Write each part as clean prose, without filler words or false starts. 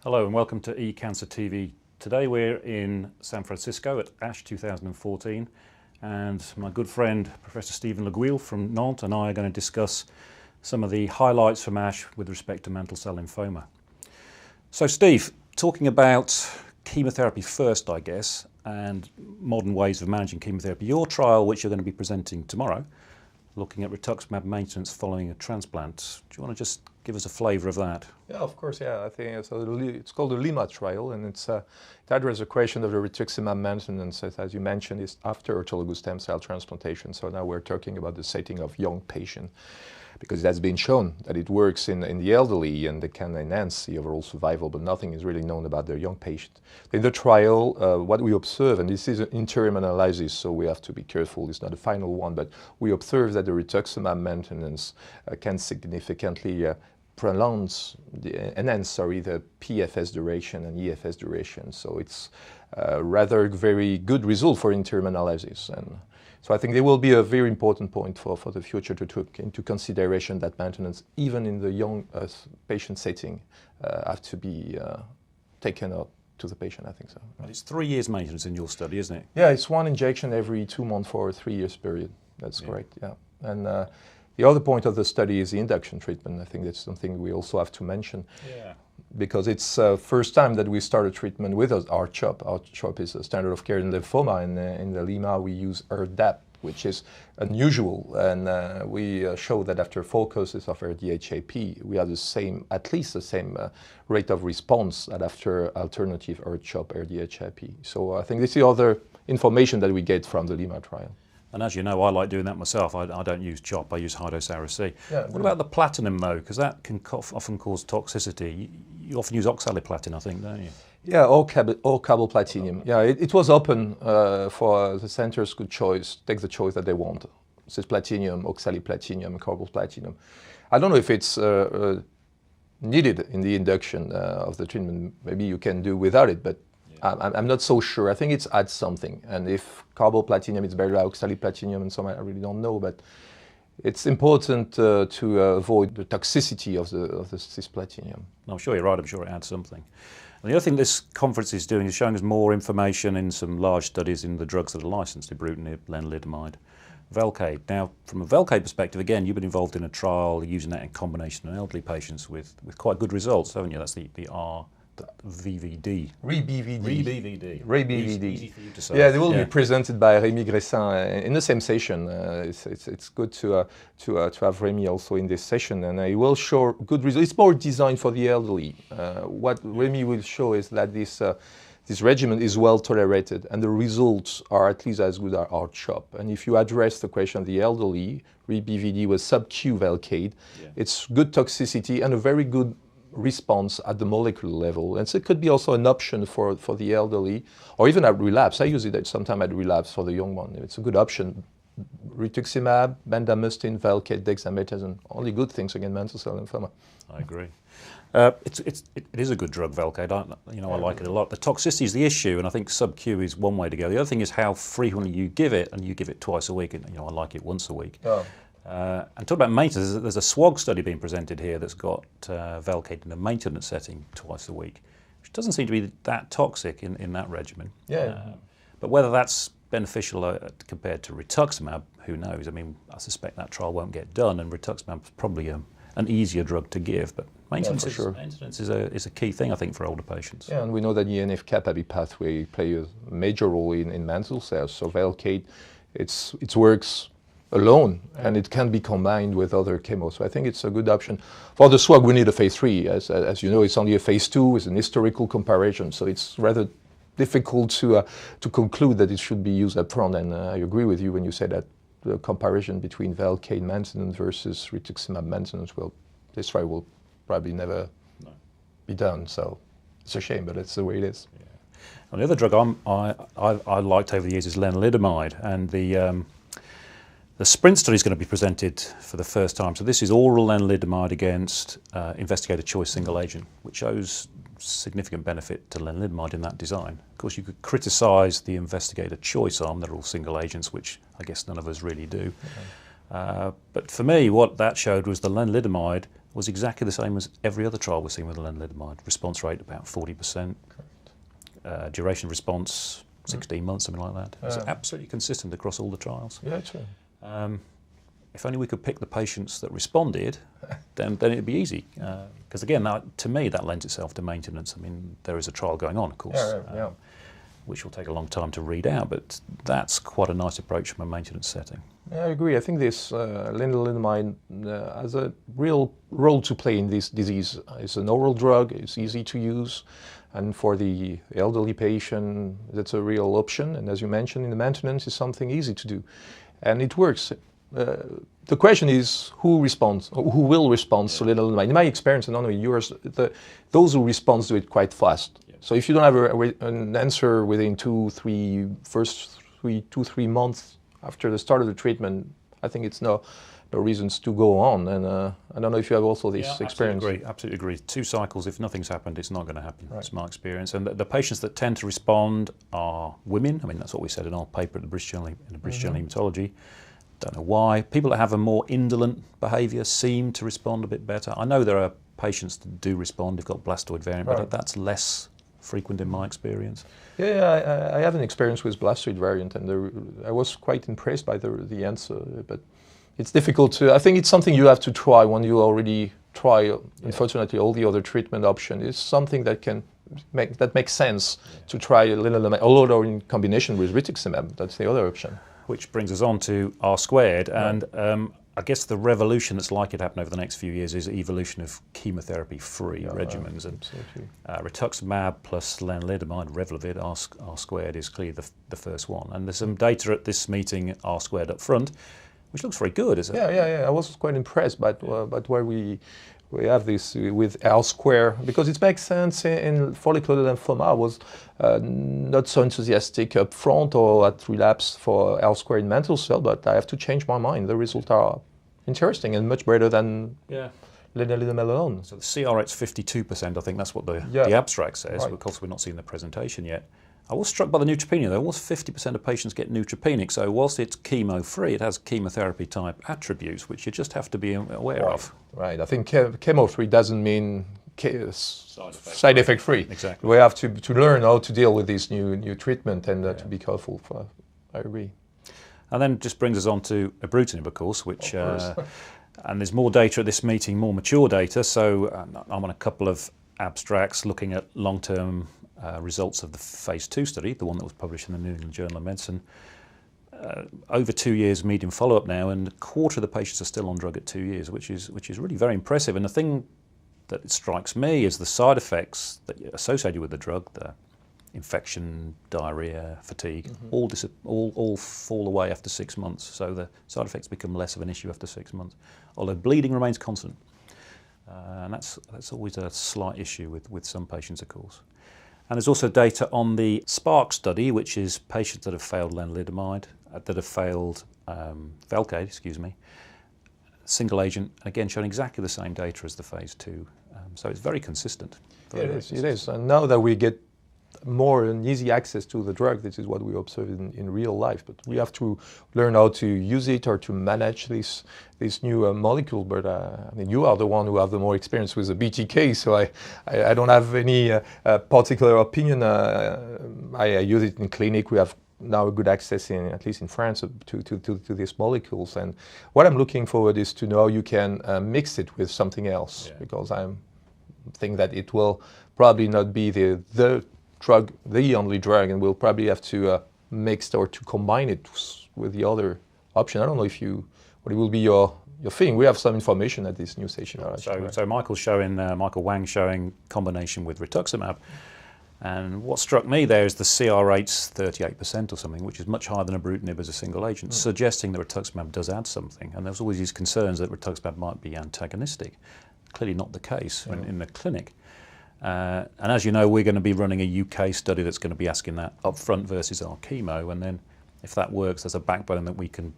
Hello and welcome to ecancertv. Today we're in San Francisco at ASH 2014 and my good friend Professor Le Gouill from Nantes and I are going to discuss some of the highlights from ASH with respect to mantle cell lymphoma. So Steve, talking about chemotherapy first I guess, and modern ways of managing chemotherapy. Your trial, which you're going to be presenting tomorrow, looking at Rituximab maintenance following a transplant. Do you want to just give us a flavour of that? Yeah, of course, yeah. I think it's called the Lima trial, and it addresses the question of the Rituximab maintenance, as you mentioned, is after autologous stem cell transplantation. So now we're talking about the setting of young patients, because it has been shown that it works in the elderly and it can enhance the overall survival, but nothing is really known about the young patient. In the trial, what we observe, and this is an interim analysis, so we have to be careful, it's not a final one, but we observe that the Rituximab maintenance can significantly enhance the PFS duration and EFS duration. So it's rather very good result for interim analysis. And so I think there will be a very important point for the future to take into consideration that maintenance, even in the young patient setting, have to be taken up to the patient, I think so. Well, it's 3 years maintenance in your study, isn't it? Yeah, it's one injection every 2 months for a 3 years period. That's correct, yeah. And the other point of the study is the induction treatment. I think that's something we also have to mention. Yeah. Because it's first time that we start a treatment with R-CHOP. R-CHOP is a standard of care in lymphoma, and in the Lima we use RDAP, which is unusual, and we show that after 4 courses of RDHAP, we have the same, at least the same rate of response that after alternative R-CHOP RDHAP. So I think this is the other information that we get from the Lima trial. And as you know, I like doing that myself. I don't use CHOP, I use high-dose Ara-C. Yeah, what about the platinum though? Because that can often cause toxicity. You often use oxaliplatin, I think, don't you? Yeah, or carboplatinum. Yeah, it was open for the centers could take the choice that they want. Cisplatinum, oxaliplatinum, carboplatinum. I don't know if it's needed in the induction of the treatment. Maybe you can do without it, but I'm not so sure. I think it's adds something, and if carboplatinum is better, oxaliplatinum and so on, I really don't know. But it's important to avoid the toxicity of the cisplatinum. No, I'm sure you're right. I'm sure it adds something. And the other thing this conference is doing is showing us more information in some large studies in the drugs that are licensed: ibrutinib, lenalidomide, Velcade. Now, from a Velcade perspective, again, you've been involved in a trial using that in combination in elderly patients with quite good results, haven't you? That's the VVD. ReBVD. Easy for you to say. Yeah, they will be presented by Rémi Gressin in the same session. It's good to have Rémi also in this session, and he will show good results. It's more designed for the elderly. What Rémi will show is that this regimen is well tolerated, and the results are at least as good as R-CHOP. And if you address the question of the elderly, ReBVD with sub-Q Velcade, it's good toxicity and a very good response at the molecular level, and so it could be also an option for the elderly, or even at relapse. I use it sometimes at relapse for the young one. It's a good option. Rituximab, bendamustine, Velcade, dexamethasone, only good things against mantle cell lymphoma. I agree. It is a good drug, Velcade. I like it a lot. The toxicity is the issue, and I think sub-Q is one way to go. The other thing is how frequently you give it, and you give it twice a week, and I like it once a week. Oh. And talk about maintenance, there's a SWOG study being presented here that's got Velcade in a maintenance setting twice a week, which doesn't seem to be that toxic in that regimen. Yeah. But whether that's beneficial compared to Rituximab, who knows? I mean, I suspect that trial won't get done, and Rituximab is probably an easier drug to give, but maintenance is a key thing, I think, for older patients. Yeah, and we know that the NF-kappa pathway play a major role in mantle cells, so Velcade, it works alone, and it can be combined with other chemo. So I think it's a good option. For the SWOG, we need a phase 3. As you know, it's only a phase 2 with an historical comparison, so it's rather difficult to conclude that it should be used up front. And I agree with you when you say that the comparison between Velcade maintenance versus Rituximab maintenance, well, this trial will probably never be done. So it's a shame, but that's the way it is. Yeah. And the other drug I liked over the years is Lenalidomide, and the SPRINT study is going to be presented for the first time. So this is oral lenalidomide against investigator choice single agent, which shows significant benefit to lenalidomide in that design. Of course, you could criticise the investigator choice arm. They're all single agents, which I guess none of us really do. But for me, what that showed was the lenalidomide was exactly the same as every other trial we've seen with lenalidomide. Response rate about 40%, duration of response 16 months, something like that. It's absolutely consistent across all the trials. Yeah, true. If only we could pick the patients that responded, then it'd be easy. Because again, to me, that lends itself to maintenance. I mean, there is a trial going on, of course, which will take a long time to read out, but that's quite a nice approach from a maintenance setting. Yeah, I agree. I think this lenalidomide has a real role to play in this disease. It's an oral drug, it's easy to use, and for the elderly patient, that's a real option. And as you mentioned, in the maintenance, is something easy to do, and it works. The question is who responds, or who will respond to lenalidomide. In my experience, and not only yours, those who respond do it quite fast. Yeah. So if you don't have an answer within 2-3 months after the start of the treatment, I think it's no reasons to go on. And I don't know if you have also this experience. Absolutely agree. 2 cycles, if nothing's happened, it's not going to happen. Right. That's my experience. And the patients that tend to respond are women. I mean, that's what we said in our paper at the British Journal, Hematology. Don't know why. People that have a more indolent behaviour seem to respond a bit better. I know there are patients that do respond who've got blastoid variant, but that's less frequent in my experience. Yeah, I have an experience with blastoid variant, and I was quite impressed by the answer, but it's difficult to, I think it's something you have to try when you already try, unfortunately, all the other treatment options. It's something that makes sense to try lenalidomide, although in combination with rituximab, that's the other option. Which brings us on to R squared, and I guess the revolution that's likely to happen over the next few years is the evolution of chemotherapy-free regimens. And rituximab plus lenalidomide, Revlimid, R squared is clearly the first one. And there's some data at this meeting, R squared up front, which looks very good, isn't it? Yeah. I was quite impressed by where we have this with R square, because it makes sense in follicular lymphoma. I was not so enthusiastic up front or at relapse for R square in mantle cell, but I have to change my mind. The results are interesting and much better than lenalidomide alone. So the CR rate's 52%, I think that's what the abstract says. Right. Of course, we're not seeing the presentation yet. I was struck by the neutropenia, though. Almost 50% of patients get neutropenic, so whilst it's chemo-free, it has chemotherapy-type attributes, which you just have to be aware of. Right. I think chemo-free doesn't mean side effect-free. Exactly. We have to learn how to deal with this new treatment and to be careful. I agree. And then it just brings us on to ibrutinib, of course, which... and there's more data at this meeting, more mature data, so I'm on a couple of abstracts looking at long-term results of the phase 2 study, the one that was published in the New England Journal of Medicine. Over 2 years median follow-up now, and a quarter of the patients are still on drug at 2 years, which is really very impressive. And the thing that strikes me is the side effects that are associated with the drug, the infection, diarrhea, fatigue, all fall away after 6 months. So the side effects become less of an issue after 6 months, although bleeding remains constant. And that's always a slight issue with some patients, of course. And there's also data on the SPARK study, which is patients that have failed lenalidomide, that have failed Velcade, single agent, again showing exactly the same data as the phase 2. So it's very consistent. It is. And now that we get more and easy access to the drug, this is what we observe in real life. But we have to learn how to use it or to manage this new molecule. But I mean, you are the one who have the more experience with the BTK, so I don't have any particular opinion. I use it in clinic. We have now good access, at least in France, to these molecules. And what I'm looking forward is to know how you can mix it with something else, because I think that it will probably not be the drug, the only drug, and we'll probably have to mix or to combine it with the other option. I don't know what will be your thing. We have some information at this new session. So Michael Wang's showing combination with rituximab, and what struck me there is the CR rate's 38% or something, which is much higher than ibrutinib as a single agent, suggesting that rituximab does add something. And there's always these concerns that rituximab might be antagonistic. Clearly not the case in the clinic. And as you know, we're going to be running a UK study that's going to be asking that up front versus our chemo, and then if that works, there's a backbone that we can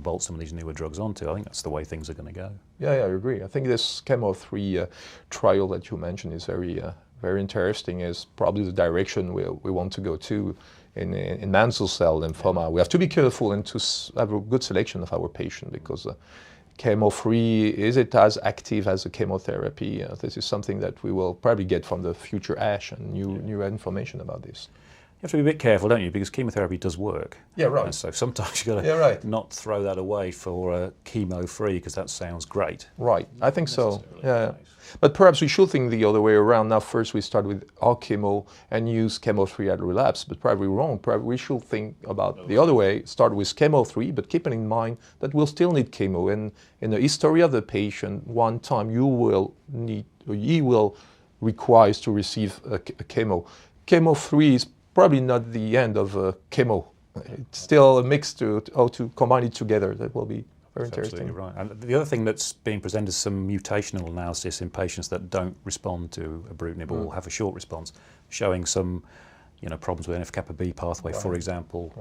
bolt some of these newer drugs onto. I think that's the way things are going to go. Yeah, I agree. I think this chemo-free trial that you mentioned is very interesting. Is probably the direction we want to go to in mantle cell lymphoma. We have to be careful and to have a good selection of our patient, because chemo-free, is it as active as a chemotherapy? This is something that we will probably get from the future ASH and new information about this. You have to be a bit careful, don't you? Because chemotherapy does work. Yeah, right. And so sometimes you've got to not throw that away for chemo-free, because that sounds great. Right, I think so. Yeah. But perhaps we should think the other way around. Now, first we start with our chemo and use chemo-free at relapse, but probably wrong. Probably we should think about the other way, start with chemo-free, but keeping in mind that we'll still need chemo. And in the history of the patient, one time you will need, or he will require to receive a chemo. Chemo-free is probably not the end of chemo. It's still a mix to combine it together. That will be very interesting. Absolutely right. And the other thing that's being presented is some mutational analysis in patients that don't respond to ibrutinib or have a short response, showing some problems with NF-kappa B pathway, for example,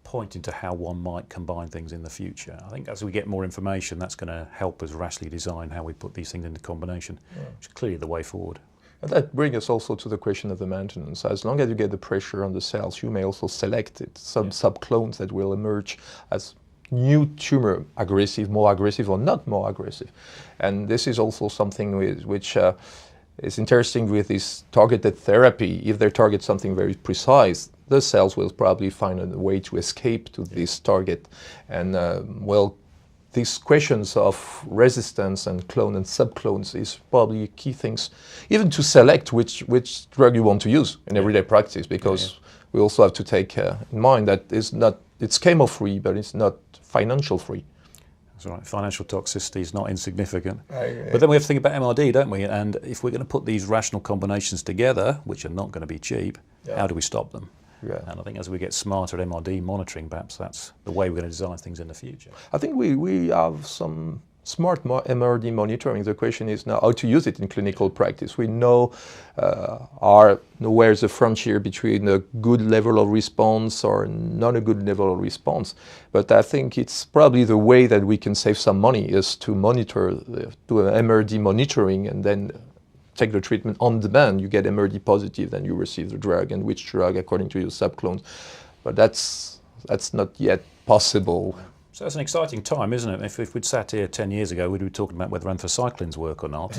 pointing to how one might combine things in the future. I think as we get more information, that's going to help us rashly design how we put these things into combination, which is clearly the way forward. And that brings us also to the question of the maintenance. As long as you get the pressure on the cells, you may also select some subclones that will emerge as new tumor, more aggressive or not more aggressive. And this is also something which is interesting with this targeted therapy. If they target something very precise, the cells will probably find a way to escape to this target. And these questions of resistance and clone and subclones is probably key things, even to select which drug you want to use in everyday practice, because we also have to take in mind that it's chemo-free, but it's not financial free. That's right. Financial toxicity is not insignificant. But then we have to think about MRD, don't we? And if we're going to put these rational combinations together, which are not going to be cheap, how do we stop them? And I think as we get smarter at MRD monitoring, perhaps that's the way we're going to design things in the future. I think we have some smart MRD monitoring. The question is now how to use it in clinical practice. We know where's the frontier between a good level of response or not a good level of response. But I think it's probably the way that we can save some money is to monitor, do an MRD monitoring and then take the treatment on demand. You get MRD positive, then you receive the drug, and which drug according to your subclones. But that's not yet possible. So it's an exciting time, isn't it? If we'd sat here 10 years ago, we'd be talking about whether anthracyclines work or not.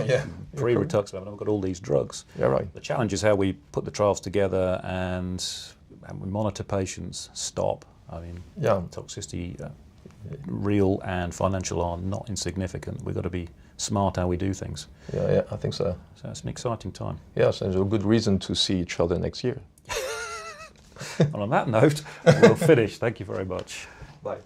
Pre-Rituximab, and I've got all these drugs. The challenge is how we put the trials together and we monitor patients, stop. I mean, toxicity, real and financial, are not insignificant. We've got to be smart how we do things. I think so. So it's an exciting time. Yes, and a good reason to see each other next year. And on that note, we'll finish. Thank you very much. Bye.